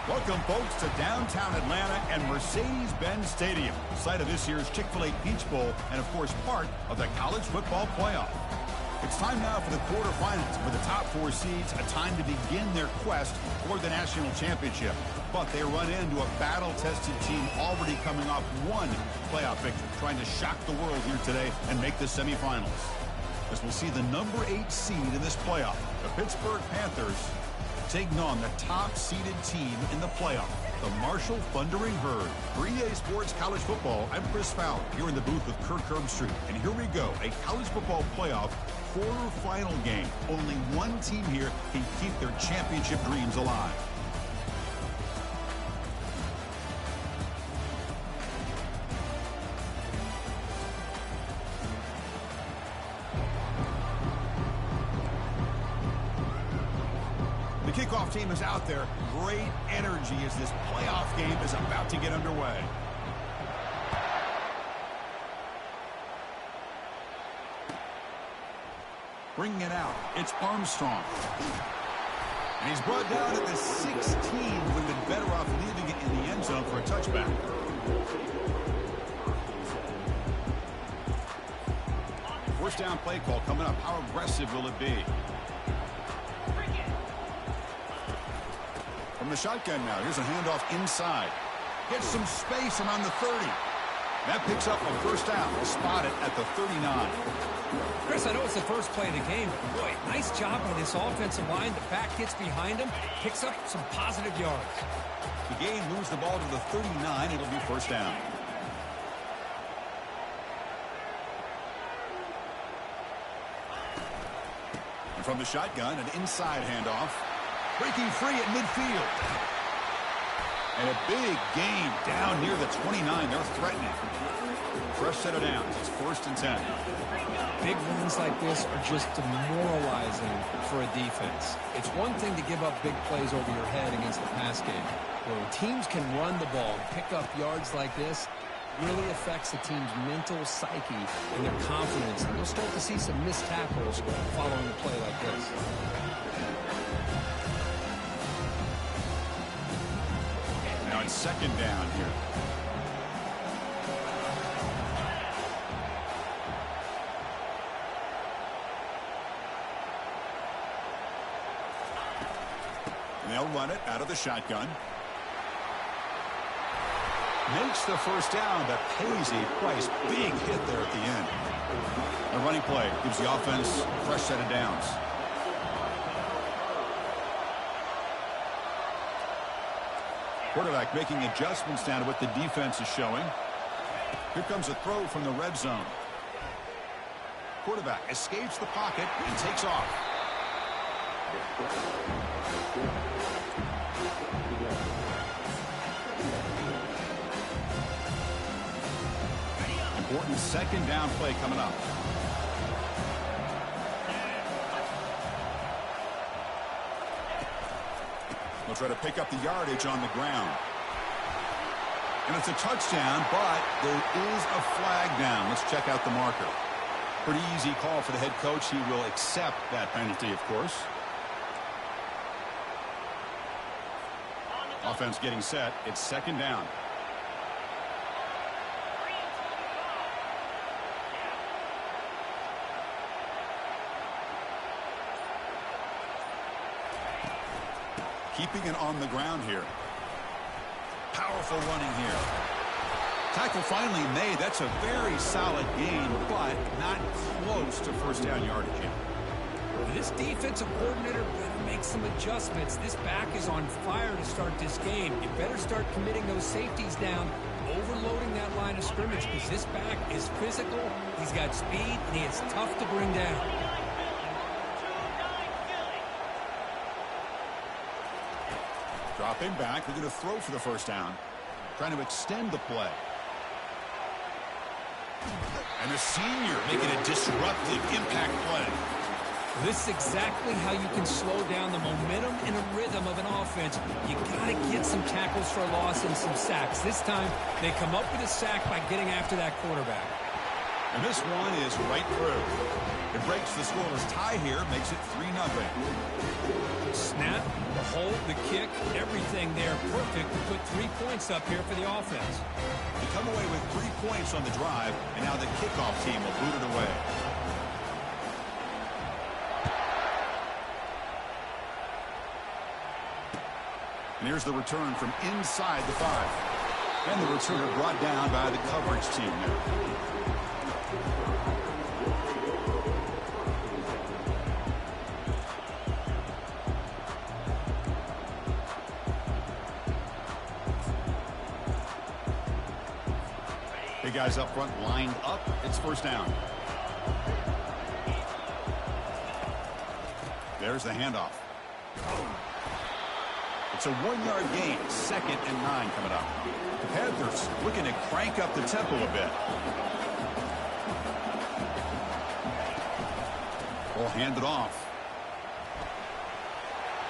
Welcome, folks, to downtown Atlanta and Mercedes-Benz Stadium, site of this year's Chick-fil-A Peach Bowl and, of course, part of the college football playoff. It's time now for the quarterfinals, for the top four seeds, a time to begin their quest toward the national championship. But they run into a battle-tested team already coming off one playoff victory, trying to shock the world here today and make the semifinals. As we'll see the number 8 seed in this playoff, the Pittsburgh Panthers, taking on the top-seeded team in the playoff, the Marshall Thundering Herd. For EA Sports College Football, I'm Chris Fowler, here in the booth with Kirk Herbstreit. And here we go, a college football playoff quarterfinal game. Only one team here can keep their championship dreams alive. The kickoff team is out there. Great energy as this playoff game is about to get underway. Bringing it out, it's Armstrong. And he's brought down at the 16. Would have been better off leaving it in the end zone for a touchback. First down play call coming up. How aggressive will it be? From the shotgun now, here's a handoff inside. Gets some space around the 30. That picks up a first down. Spotted at the 39. Chris, I know it's the first play of the game, but boy, nice job by this offensive line. The back gets behind him, picks up some positive yards. The gain moves the ball to the 39. It'll be first down. And from the shotgun, an inside handoff. Breaking free at midfield. And a big gain down near the 29. They're threatening. Fresh set of downs. It's first and 10. Big runs like this are just demoralizing for a defense. It's one thing to give up big plays over your head against the pass game. When teams can run the ball, pick up yards like this, really affects the team's mental psyche and their confidence. And you'll start to see some missed tackles following a play like this. Now it's second down here. And they'll run it out of the shotgun. Makes the first down, but pays a price. Big hit there at the end. The running play gives the offense a fresh set of downs. Quarterback making adjustments down to what the defense is showing. Here comes a throw from the red zone. Quarterback escapes the pocket and takes off. Important second down play coming up. They'll try to pick up the yardage on the ground. And it's a touchdown, but there is a flag down. Let's check out the marker. Pretty easy call for the head coach. He will accept that penalty, of course. Offense getting set. It's second down. Keeping it on the ground here. Powerful running here. Tackle finally made. That's a very solid gain, but not close to first down yardage yet. This defensive coordinator better make some adjustments. This back is on fire to start this game. You better start committing those safeties down, overloading that line of scrimmage, because this back is physical, he's got speed, and he is tough to bring down. Dropping back, they're going to throw for the first down. Trying to extend the play. And the senior making a disruptive impact play. This is exactly how you can slow down the momentum and a rhythm of an offense. You got to get some tackles for a loss and some sacks. This time, they come up with a sack by getting after that quarterback. And this one is right through. It breaks the scoreless tie here, makes it 3-0. Snap, the hold, the kick, everything there perfect to put 3 points up here for the offense. They come away with 3 points on the drive, and now the kickoff team will boot it away. And here's the return from inside the 5. And the returner brought down by the coverage team there. Big guys up front lined up. It's first down. There's the handoff. It's a 1-yard gain, 2nd and 9 coming up. The Panthers looking to crank up the tempo a bit. Will hand it off.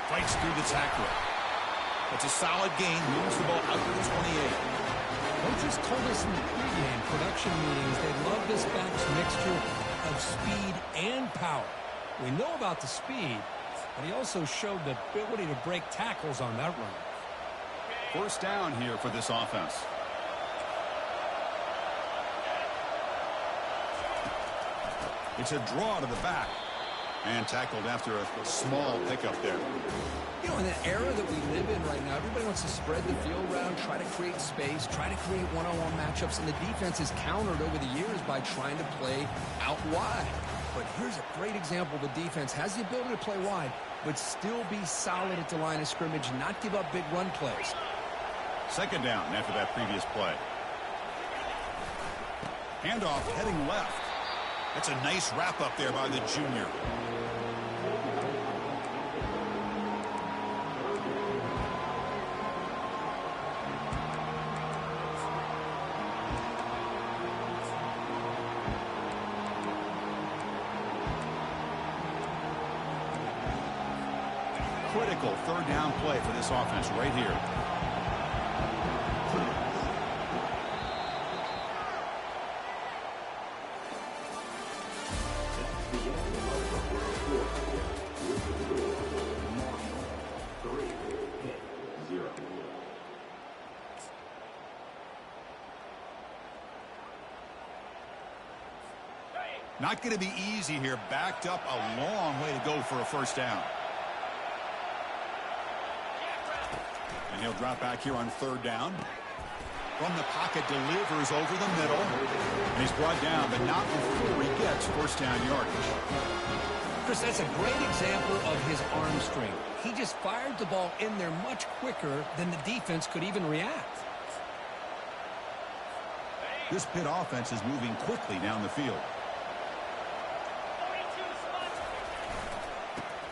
Fights through the tackler. It's a solid gain, moves the ball out to the 28. Coaches told us in the pregame production meetings they love this back's mixture of speed and power. We know about the speed, but he also showed the ability to break tackles on that run. First down here for this offense. It's a draw to the back. And tackled after a small pickup there. You know, in the era that we live in right now, everybody wants to spread the field around, try to create space, try to create one-on-one matchups, and the defense has countered over the years by trying to play out wide. But here's a great example. The defense has the ability to play wide, but still be solid at the line of scrimmage, not give up big run plays. Second down after that previous play. Handoff heading left. That's a nice wrap up there by the junior. Critical third down play for this offense right here. Not going to be easy here. Backed up a long way to go for a first down. And he'll drop back here on third down. From the pocket, delivers over the middle. And he's brought down, but not before he gets first down yardage. Chris, that's a great example of his arm strength. He just fired the ball in there much quicker than the defense could even react. This Pitt offense is moving quickly down the field.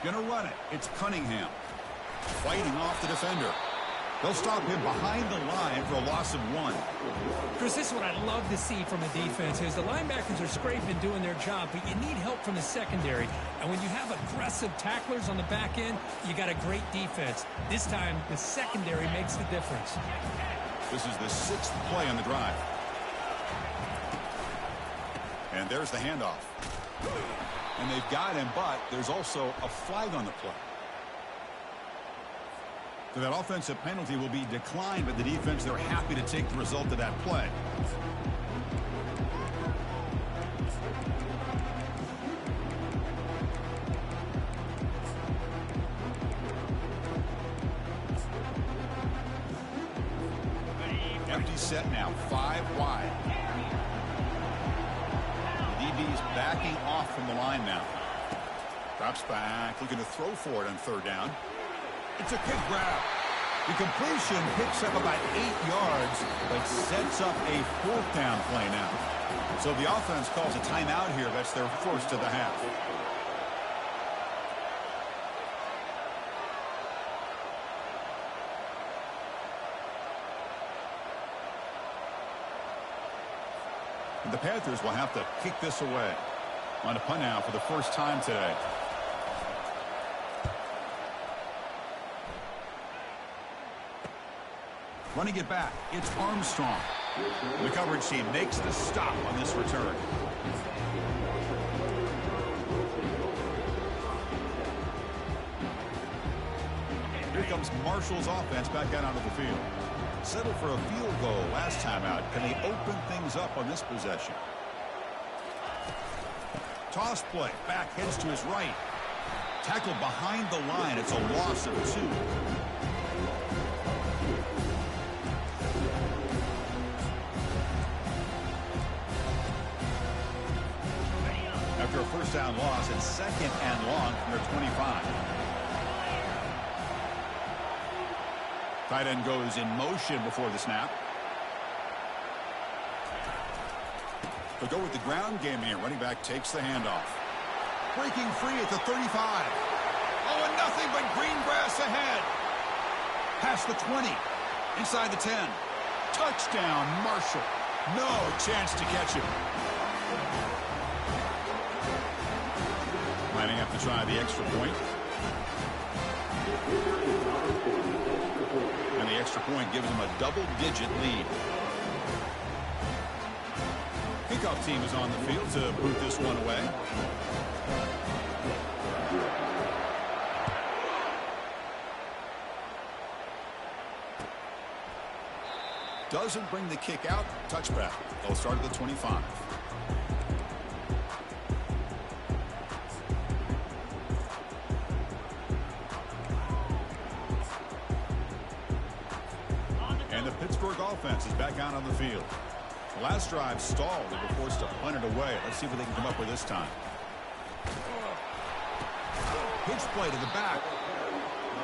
Gonna run it. It's Cunningham. Fighting off the defender. They'll stop him behind the line for a loss of 1. Chris, this is what I love to see from a defense is the linebackers are scraping doing their job, but you need help from the secondary. And when you have aggressive tacklers on the back end, you got a great defense. This time, the secondary makes the difference. This is the 6th play on the drive. And there's the handoff. And they've got him, but there's also a flag on the play. So that offensive penalty will be declined, but the defense, they're happy to take the result of that play. Empty set now, 5 wide. The DB's backing off from the line now. Drops back, looking to throw for it on third down. It's a quick grab. The completion picks up about 8 yards, but sets up a 4th down play now. So the offense calls a timeout here. That's their first of the half. The Panthers will have to kick this away. On a punt now for the first time today. Running it back, it's Armstrong. The coverage team makes the stop on this return. comes Marshall's offense back out onto the field. Settled for a field goal last time out. Can they open things up on this possession? Toss play. Back heads to his right. Tackle behind the line. It's a loss of 2. After a first down loss, it's 2nd and long from their 25. Tight end goes in motion before the snap. They'll go with the ground game here. Running back takes the handoff. Breaking free at the 35. Oh, and nothing but green grass ahead. Past the 20. Inside the 10. Touchdown, Marshall. No chance to catch him. Lining up to try the extra point. And the extra point gives them a double-digit lead. Kickoff team is on the field to boot this one away. Doesn't bring the kick out. Touchback. They'll start at the 25. And the Pittsburgh offense is back out on the field. The last drive stalled. They were forced to punt it away. Let's see what they can come up with this time. Pitch play to the back.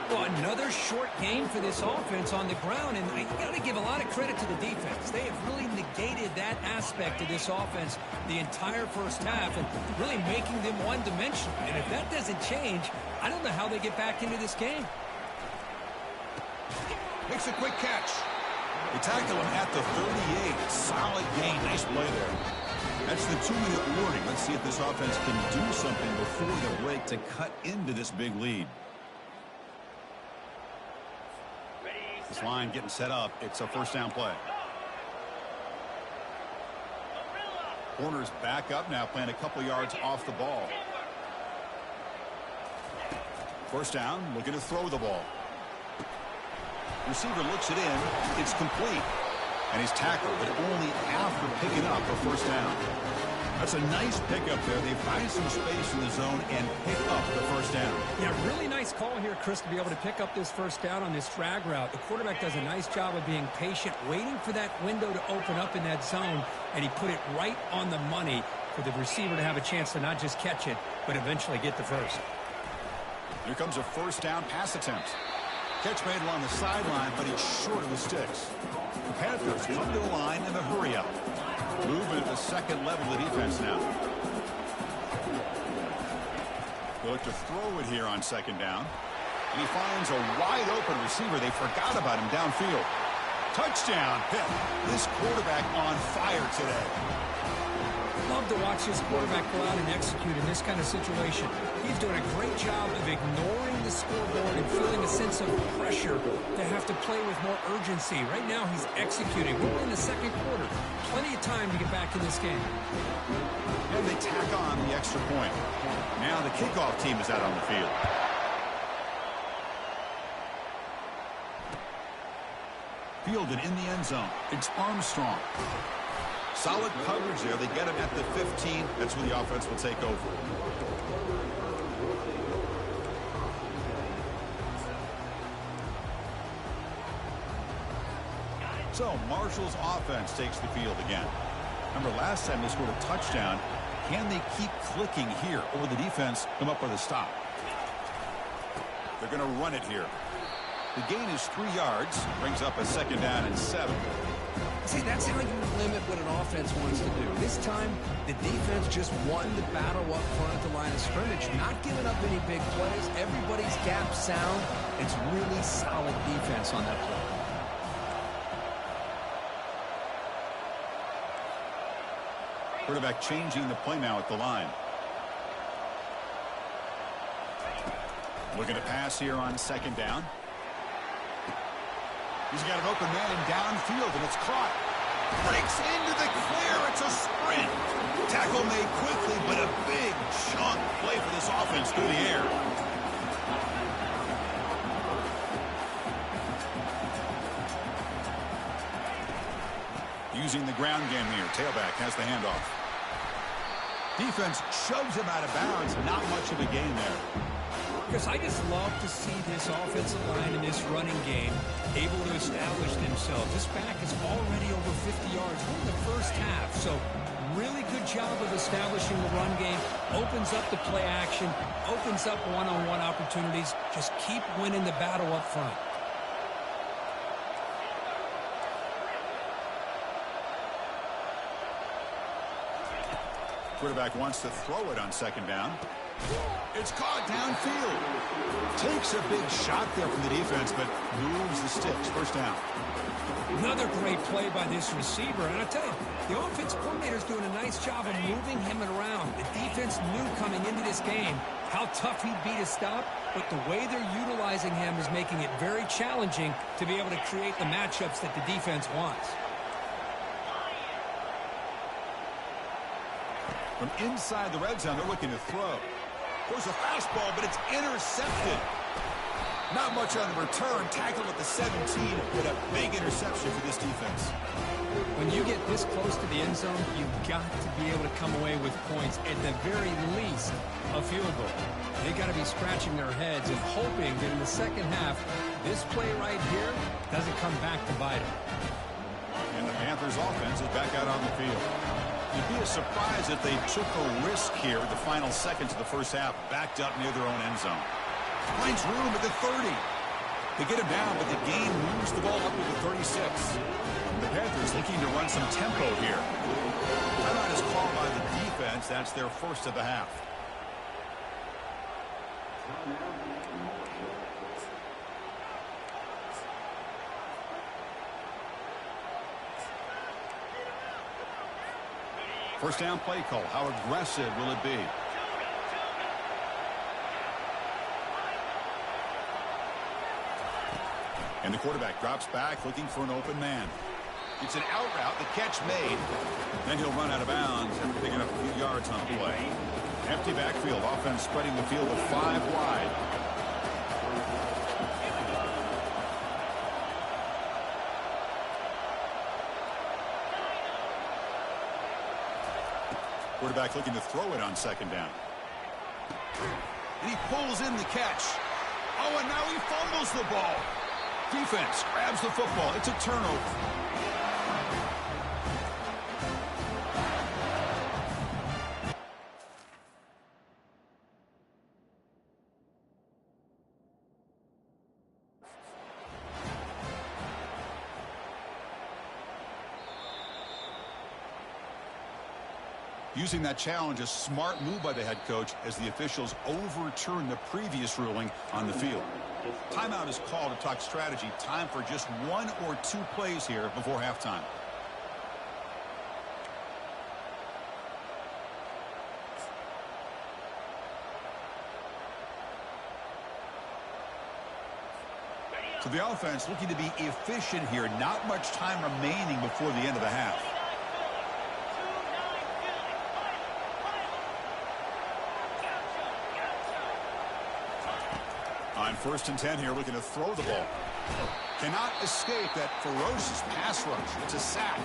Well, another short game for this offense on the ground, and you got to give a lot of credit to the defense. They have really negated that aspect of this offense the entire first half and really making them one-dimensional. And if that doesn't change, I don't know how they get back into this game. Makes a quick catch. They tackle him at the 38. Solid gain. Nice play there. That's the 2-minute warning. Let's see if this offense can do something before the break to cut into this big lead. This line getting set up. It's a first down play. Corner's back up now, playing a couple yards off the ball. First down, looking to throw the ball. Receiver looks it in. It's complete. And he's tackled, but only after picking up a first down. That's a nice pickup there. They find some space in the zone and pick up the first down. Yeah, really nice call here, Chris, to be able to pick up this first down on this drag route. The quarterback does a nice job of being patient, waiting for that window to open up in that zone, and he put it right on the money for the receiver to have a chance to not just catch it, but eventually get the first. Here comes a first down pass attempt. Catch made along the sideline, but he's short of the sticks. The Panthers come to the line in the hurry-up. Moving at the second level of the defense now. They look to throw it here on second down. And he finds a wide-open receiver. They forgot about him downfield. Touchdown, Pitt. This quarterback on fire today. Love to watch this quarterback go out and execute in this kind of situation. He's doing a great job of ignoring the scoreboard and feeling a sense of pressure to have to play with more urgency. Right now, he's executing. We're in the second quarter. Plenty of time to get back in this game. And they tack on the extra point. Now the kickoff team is out on the field. Fielded in the end zone. It's Armstrong. Solid coverage there. They get him at the 15. That's where the offense will take over. So Marshall's offense takes the field again. Remember last time they scored a touchdown. Can they keep clicking here, or will the defense come up with a stop? They're going to run it here. The gain is 3 yards. Brings up a second down and 7. See, that's how you limit what an offense wants to do. This time, the defense just won the battle up front at the line of scrimmage, not giving up any big plays. Everybody's gap sound. It's really solid defense on that play. Quarterback changing the play now at the line. Looking to pass here on second down. He's got an open man downfield, and it's caught. Breaks into the clear. It's a sprint. Tackle made quickly, but a big chunk play for this offense through the air. using the ground game here. Tailback has the handoff. Defense shoves him out of bounds. Not much of a gain there. Because I just love to see this offensive line in this running game able to establish themselves. This back is already over 50 yards in the first half. So really good job of establishing the run game. Opens up the play action. Opens up one-on-one opportunities. Just keep winning the battle up front. Quarterback wants to throw it on second down. It's caught downfield. Takes a big shot there from the defense, but moves the sticks. First down. Another great play by this receiver. And I tell you, the offense coordinator is doing a nice job of moving him around. The defense knew coming into this game how tough he'd be to stop, but the way they're utilizing him is making it very challenging to be able to create the matchups that the defense wants. From inside the red zone, they're looking to throw. There's a fastball, but it's intercepted. Not much on the return. Tackled at the 17, but a big interception for this defense. When you get this close to the end zone, you've got to be able to come away with points, at the very least, a field goal. They got to be scratching their heads and hoping that in the second half, this play right here doesn't come back to bite them. And the Panthers offense is back out on the field. It'd be a surprise if they took a risk here in the final seconds of the first half, backed up near their own end zone. Finds room at the 30. They get him down, but the game moves the ball up to the 36. The Panthers looking to run some tempo here. Timeout is called by the defense. That's their first of the half. First down play call. How aggressive will it be? And the quarterback drops back looking for an open man. It's an out route. The catch made. Then he'll run out of bounds after picking up a few yards on the play. Empty backfield. Offense spreading the field of 5 wide. Quarterback looking to throw it on second down. And he pulls in the catch. Oh, and now he fumbles the ball. Defense grabs the football. It's a turnover. Using that challenge, a smart move by the head coach as the officials overturn the previous ruling on the field. Timeout is called to talk strategy. Time for just 1 or 2 plays here before halftime. So the offense looking to be efficient here. Not much time remaining before the end of the half. On 1st and 10 here, looking to throw the ball. Cannot escape that ferocious pass rush. It's a sack.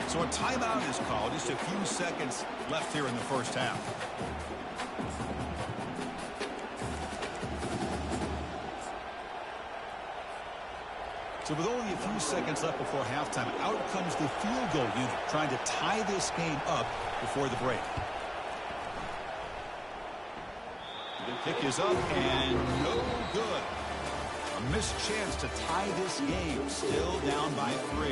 So a timeout is called. Just a few seconds left here in the first half. So with only a few seconds left before halftime, out comes the field goal unit, trying to tie this game up before the break. The kick is up and no good. A missed chance to tie this game. Still down by 3.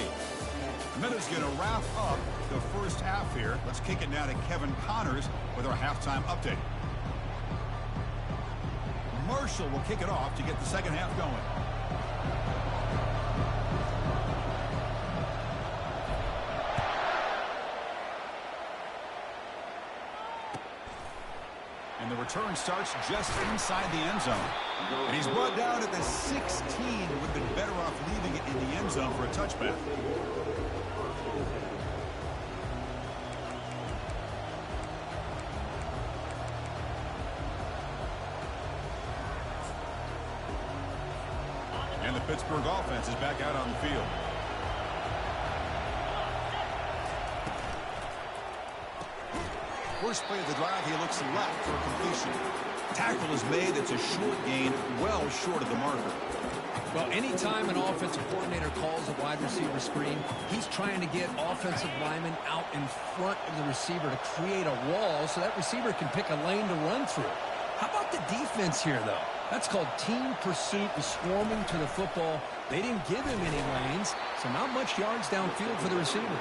The minute's going to wrap up the first half here. Let's kick it now to Kevin Connors with our halftime update. Marshall will kick it off to get the second half going. And the return starts just inside the end zone. And he's brought down at the 16. Would have been better off leaving it in the end zone for a touchback. And the Pittsburgh offense is back out on the field. First play of the drive, he looks left for a completion. Tackle is made. It's a short gain, well short of the marker. Well, anytime an offensive coordinator calls a wide receiver screen, he's trying to get offensive linemen out in front of the receiver to create a wall so that receiver can pick a lane to run through. How about the defense here, though? That's called team pursuit and swarming to the football. They didn't give him any lanes, so not much yards downfield for the receiver.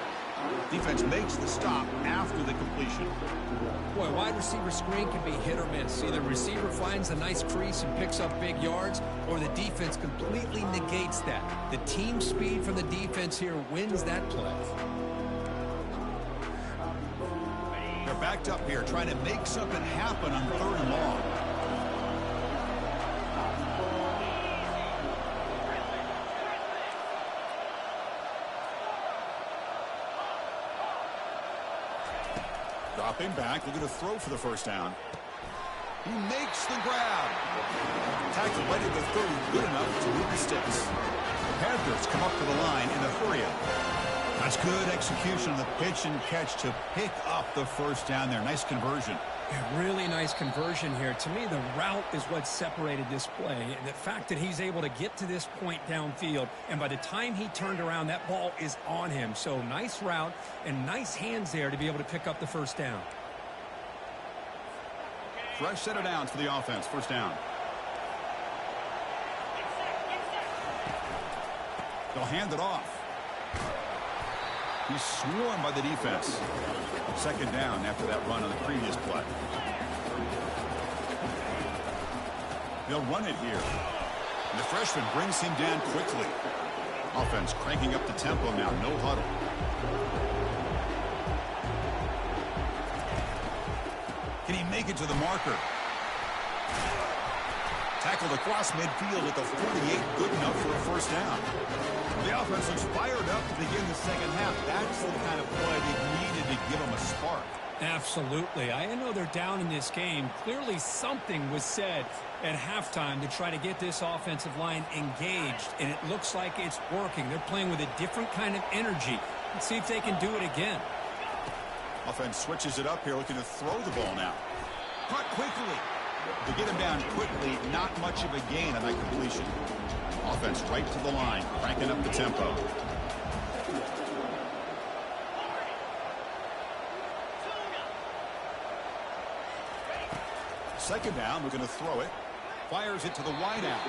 Defense makes the stop after the completion. Boy, wide receiver screen can be hit or miss. Either receiver finds a nice crease and picks up big yards, or the defense completely negates that. The team speed from the defense here wins that play. They're backed up here, trying to make something happen on 3rd and long. Dropping back, looking to throw for the first down. He makes the grab. Tackle right at the 30, good enough to move the sticks. The Panthers come up to the line in a hurry-up. That's good execution on the pitch and catch to pick up the first down there. Nice conversion. A really nice conversion here. To me, the route is what separated this play. And the fact that he's able to get to this point downfield, and by the time he turned around, that ball is on him. So nice route and nice hands there to be able to pick up the first down. Fresh set of downs for the offense. First down. They'll hand it off. He's swarmed by the defense. Second down after that run on the previous play. They'll run it here. And the freshman brings him down quickly. Offense cranking up the tempo now. No huddle. Can he make it to the marker? Tackled across midfield at the 48. Good enough for a first down. The offense looks fired up to begin the second half. That's the kind of play they needed to give them a spark. Absolutely. I know they're down in this game. Clearly something was said at halftime to try to get this offensive line engaged, and it looks like it's working. They're playing with a different kind of energy. Let's see if they can do it again. Offense switches it up here, looking to throw the ball now. Caught quickly. To get him down quickly, not much of a gain on that completion. Offense right to the line, cranking up the tempo. Second down, we're going to throw it. Fires it to the wideout.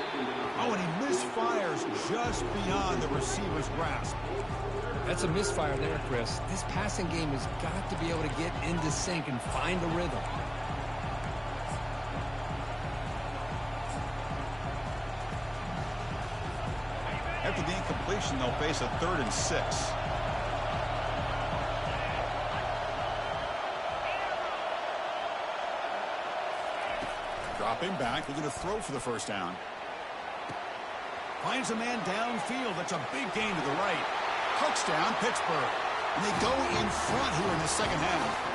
Oh, and he misfires just beyond the receiver's grasp. That's a misfire there, Chris. This passing game has got to be able to get into sync and find a rhythm. After the incompletion, they'll face a 3rd and 6. Dropping back, looking to throw for the first down. Finds a man downfield. That's a big gain to the right. Touchdown, Pittsburgh. And they go in front here in the second half.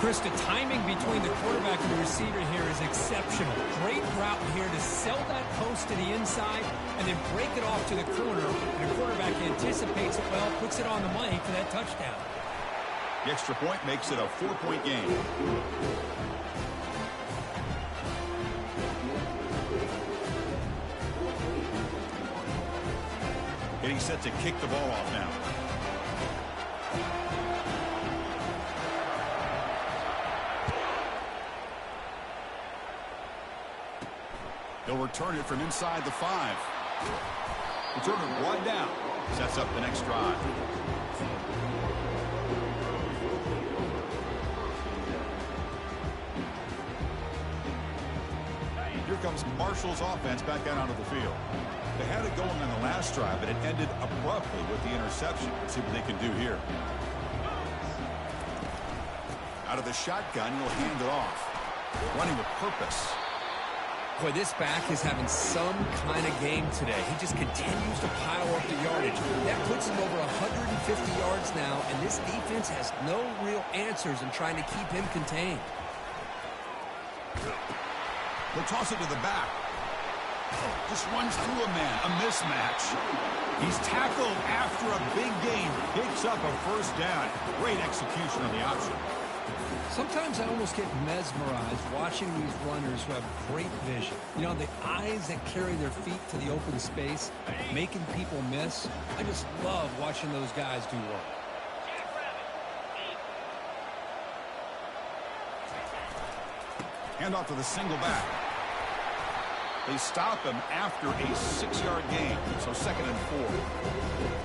Chris, the timing between the quarterback and the receiver here is exceptional. Great route here to sell that post to the inside and then break it off to the corner. And the quarterback anticipates it well, puts it on the money for that touchdown. The extra point makes it a 4-point game. Getting set to kick the ball off now. They'll return it from inside the 5. Return it one down. Sets up the next drive. Here comes Marshall's offense back out onto the field. They had it going on the last drive, but it ended abruptly with the interception. Let's see what they can do here. Out of the shotgun, he'll hand it off. Running with purpose. Boy, this back is having some kind of game today. He just continues to pile up the yardage. That puts him over 150 yards now, and this defense has no real answers in trying to keep him contained. He'll toss it to the back. Just runs through a man. A mismatch. He's tackled after a big gain. Picks up a first down. Great execution on the option. Sometimes I almost get mesmerized watching these runners who have great vision. You know, the eyes that carry their feet to the open space, making people miss. I just love watching those guys do work. Hand off to the single back. They stop him after a 6-yard gain, so 2nd and 4.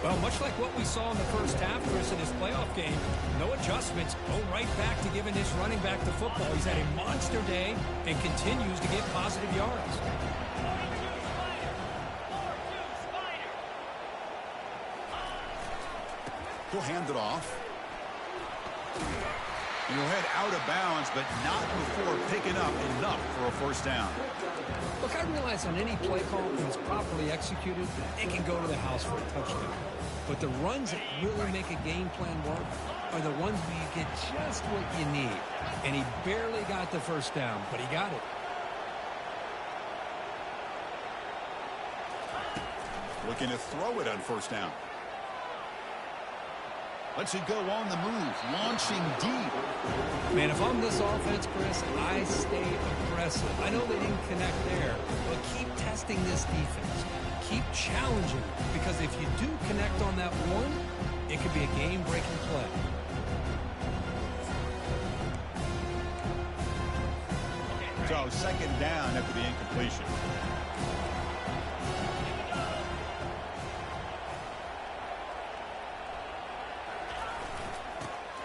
Well, much like what we saw in the first half, Chris, in this playoff game, no adjustments, go right back to giving this running back the football. He's had a monster day and continues to get positive yards. He'll hand it off. And he'll head out of bounds, but not before picking up enough for a first down. Look, I realize on any play call, when it's properly executed, it can go to the house for a touchdown. But the runs that really make a game plan work are the ones where you get just what you need. And he barely got the first down, but he got it. Looking to throw it on first down. Lets it go on the move, launching deep. Man, if I'm this offense, Chris, I stay aggressive. I know they didn't connect there, but keep testing this defense. Keep challenging, because if you do connect on that one, it could be a game-breaking play. So 2nd down after the incompletion.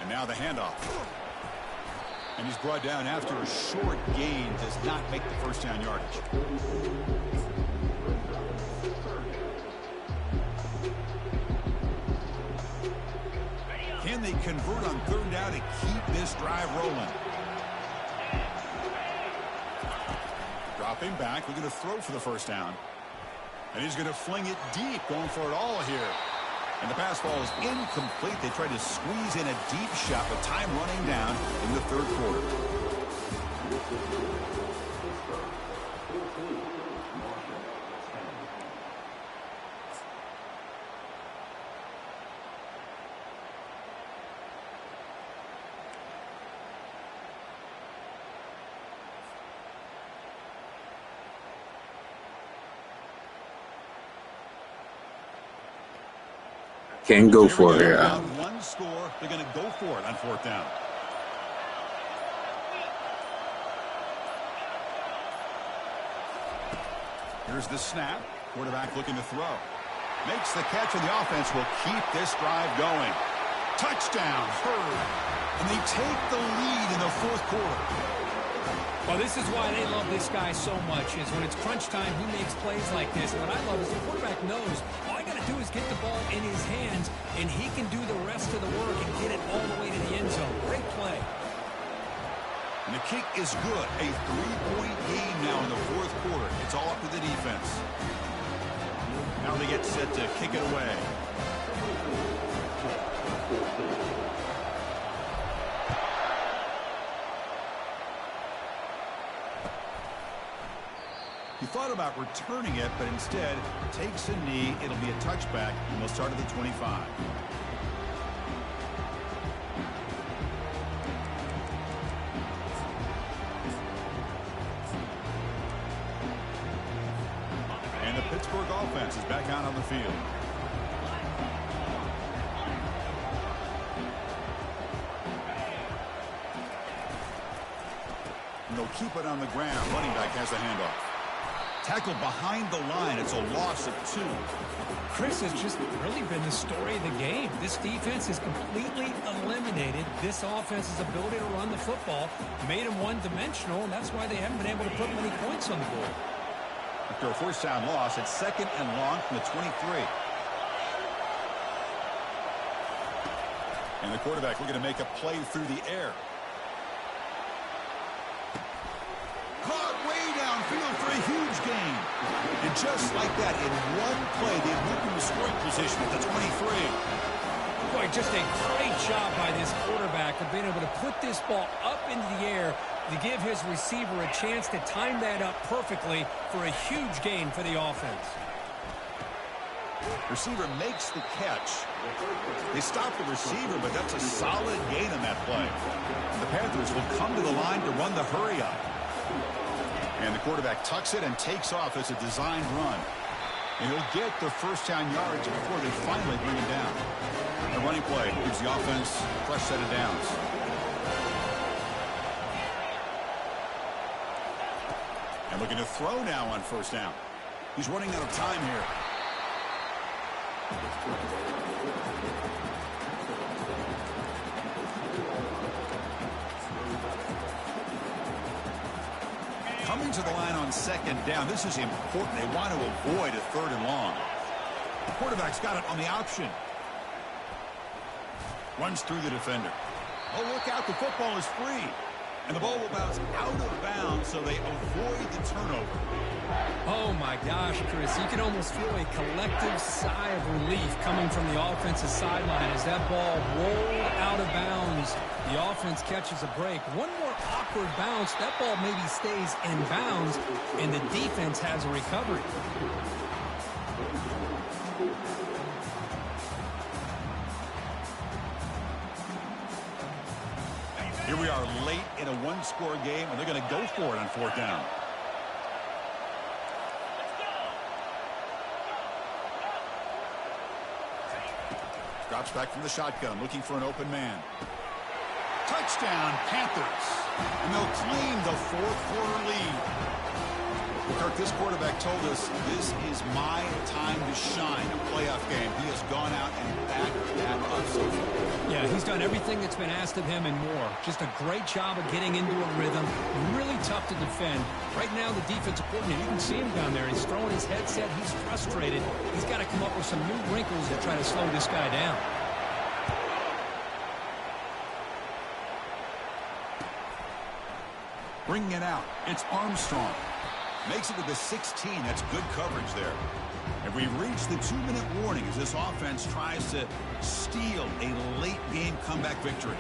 And now the handoff. And he's brought down after a short gain. Does not make the first down yardage. Can they convert on 3rd down to keep this drive rolling? Dropping back, looking to throw for the first down. And he's going to fling it deep, going for it all here. And the pass ball is incomplete. They tried to squeeze in a deep shot, but time running down in the 3rd quarter. Can't go for it here. One score, they're going to go for it on 4th down. Here's the snap. Quarterback looking to throw. Makes the catch, and the offense will keep this drive going. Touchdown, Hurd. And they take the lead in the 4th quarter. Well, this is why they love this guy so much, is when it's crunch time, he makes plays like this. And what I love is the quarterback knows all I got to do is get the ball in his hands, and he can do the rest of the work and get it all the way to the end zone. Great play. And the kick is good. A 3-point game now in the 4th quarter. It's all up to the defense. Now they get set to kick it away. He thought about returning it, but instead takes a knee. It'll be a touchback, and they'll start at the 25. And the Pittsburgh offense is back out on the field. And they'll keep it on the ground. Running back has the handoff. Tackled behind the line. It's a loss of 2. Chris has just really been the story of the game. This defense has completely eliminated this offense's ability to run the football, made them one-dimensional, and that's why they haven't been able to put many points on the board. After a first down loss, it's 2nd and long from the 23. And the quarterback looking to make a play through the air. Caught way downfield for a huge gain. And just like that, in one play, they moved into scoring position at the 23. Boy, just a great job by this quarterback of being able to put this ball up into the air to give his receiver a chance to time that up perfectly for a huge gain for the offense. Receiver makes the catch. They stop the receiver, but that's a solid gain on that play. And the Panthers will come to the line to run the hurry up. And the quarterback tucks it and takes off as a designed run. And he'll get the first down yards before they finally bring him down. The running play gives the offense a fresh set of downs. And looking to throw now on first down. He's running out of time here. Coming to the line on second down. This is important. They want to avoid a 3rd and long. The quarterback's got it on the option. Runs through the defender. Oh, look out. The football is free. And the ball will bounce out of bounds, so they avoid the turnover. Oh, my gosh, Chris. You can almost feel a collective sigh of relief coming from the offensive sideline as that ball rolled out of bounds. The offense catches a break. One more awkward bounce. That ball maybe stays in bounds, and the defense has a recovery. Here we are late in a one-score game, and they're going to go for it on 4th down. Drops back from the shotgun, looking for an open man. Touchdown, Panthers. And they'll claim the 4th quarter lead. Kirk, this quarterback told us this is my time to shine, a playoff game. He has gone out and backed that up so far. Yeah, he's done everything that's been asked of him and more. Just a great job of getting into a rhythm. Really tough to defend. Right now, the defensive coordinator, you can see him down there. He's throwing his headset. He's frustrated. He's got to come up with some new wrinkles to try to slow this guy down. Bringing it out. It's Armstrong. Makes it to the 16. That's good coverage there. And we've reached the 2-minute warning as this offense tries to steal a late-game comeback victory.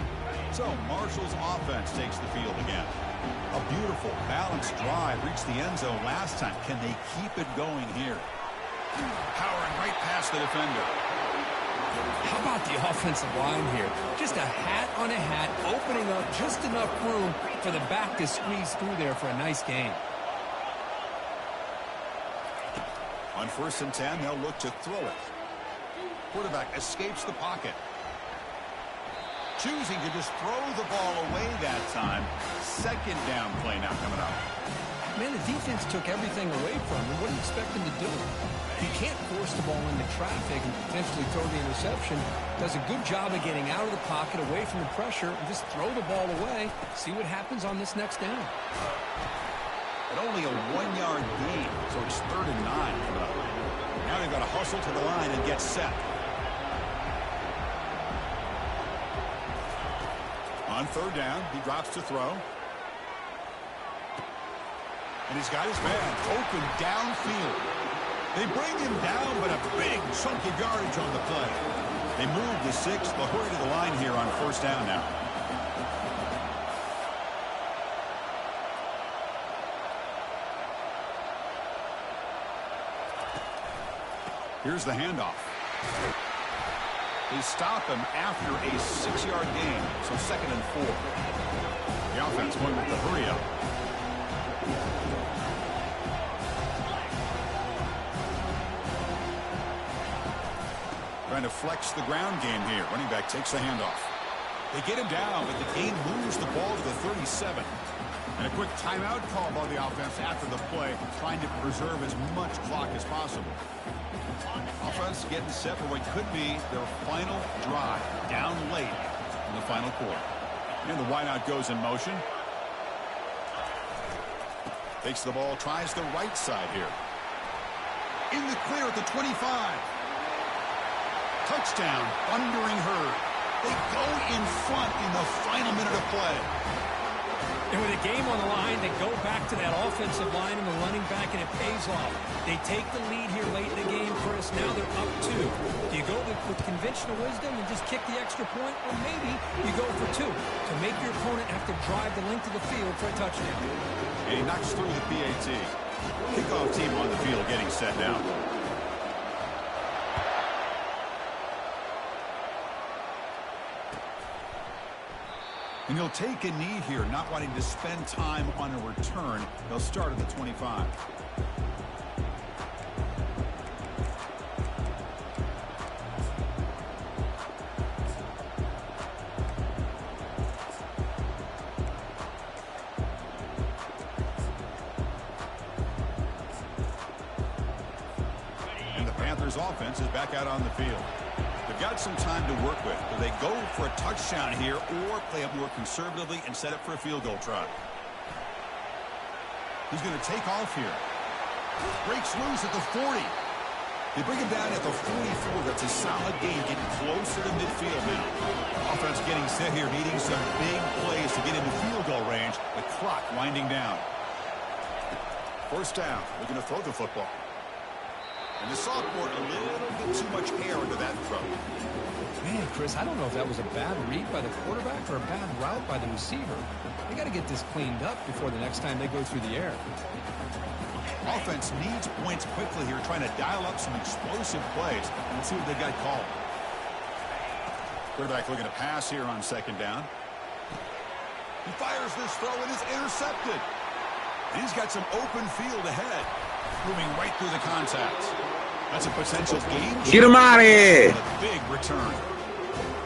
So Marshall's offense takes the field again. A beautiful, balanced drive reached the end zone last time. Can they keep it going here? Powering right past the defender. How about the offensive line here? Just a hat on a hat, opening up just enough room for the back to squeeze through there for a nice gain. On 1st and 10, they'll look to throw it. Quarterback escapes the pocket. Choosing to just throw the ball away that time. 2nd down play now coming up. Man, the defense took everything away from him. What do you expect him to do? He can't force the ball into traffic and potentially throw the interception. Does a good job of getting out of the pocket, away from the pressure, and just throw the ball away. See what happens on this next down. But only a 1-yard gain, so it's 3rd and 9 coming up. Now they've got to hustle to the line and get set. On 3rd down, he drops to throw. And he's got his man open downfield. They bring him down, but a big chunk of yardage on the play. They move the 6th. They'll hurry to the line here on 1st down now. Here's the handoff. They stop him after a 6-yard gain, so 2nd and 4. The offense going with the hurry up. Trying to flex the ground game here. Running back takes the handoff. They get him down, but the gain moves the ball to the 37. And a quick timeout call by the offense after the play, trying to preserve as much clock as possible. Offense getting set for what could be their final drive, down late in the final quarter. And the wideout goes in motion. Takes the ball, tries the right side here. In the clear at the 25. Touchdown, thundering herd. They go in front in the final minute of play. And with a game on the line, they go back to that offensive line and the running back, and it pays off. They take the lead here late in the game, Chris. Now they're up 2. Do you go with conventional wisdom and just kick the extra point? Or maybe you go for 2 to make your opponent have to drive the length of the field for a touchdown. And he knocks through the PAT. Kickoff team on the field getting set now. And he'll take a knee here, not wanting to spend time on a return. They'll start at the 25. And the Panthers offense is back out on the field. They've got some time to work with. Do they go for a touchdown here or play it more conservatively and set up for a field goal try? He's going to take off here. Breaks loose at the 40. They bring him down at the 44. That's a solid gain, getting closer to midfield now. Offense getting set here, needing some big plays to get into field goal range. The clock winding down. First down. They're going to throw the football. And the sophomore, a little bit too much air into that throw. Man, Chris, I don't know if that was a bad read by the quarterback or a bad route by the receiver. They got to get this cleaned up before the next time they go through the air. Offense needs points quickly here, trying to dial up some explosive plays. And let's see what they've got called. Quarterback looking to pass here on second down. He fires this throw and is intercepted. And he's got some open field ahead. Moving right through the contact. That's a potential game. Get him out of here. A big return.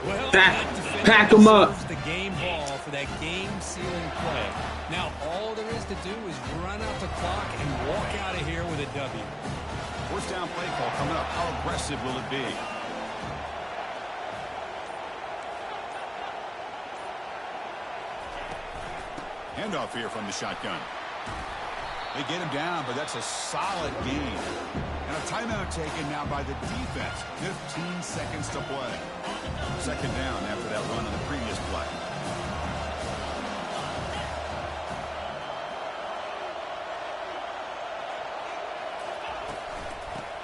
Well, Pack him up. The game ball for that game-sealing play. Now, all there is to do is run out the clock and walk out of here with a W. First down play call coming up. How aggressive will it be? Handoff here from the shotgun. They get him down, but that's a solid gain. And a timeout taken now by the defense. 15 seconds to play. Second down after that run on the previous play.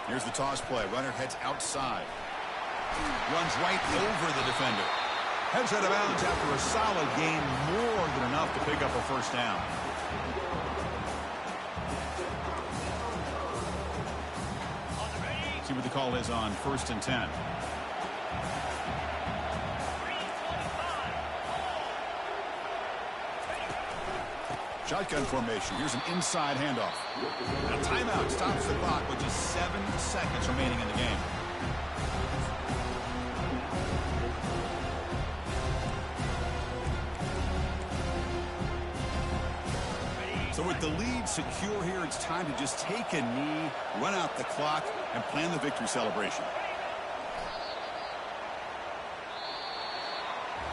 Here's the toss play. Runner heads outside. Runs right over the defender. Heads out of bounds after a solid gain, more than enough to pick up a first down. See what the call is on 1st and 10. Shotgun formation. Here's an inside handoff. A timeout stops the clock with just 7 seconds remaining in the game. So with the lead secure here, it's time to just take a knee, run out the clock, and plan the victory celebration.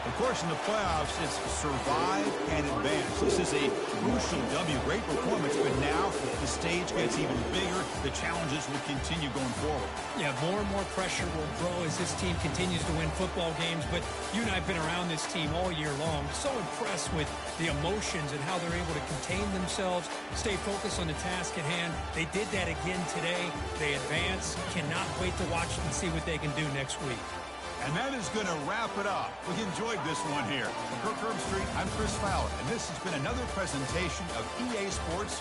Of course, in the playoffs, it's survive and advance. This is a crucial W. Great performance, but now the stage gets even bigger. The challenges will continue going forward. Yeah, more and more pressure will grow as this team continues to win football games. But you and I have been around this team all year long. So impressed with the emotions and how they're able to contain themselves, stay focused on the task at hand. They did that again today. They advance. Cannot wait to watch and see what they can do next week. And that is going to wrap it up. We enjoyed this one here. From Kirk Street, I'm Chris Fowler, and this has been another presentation of EA Sports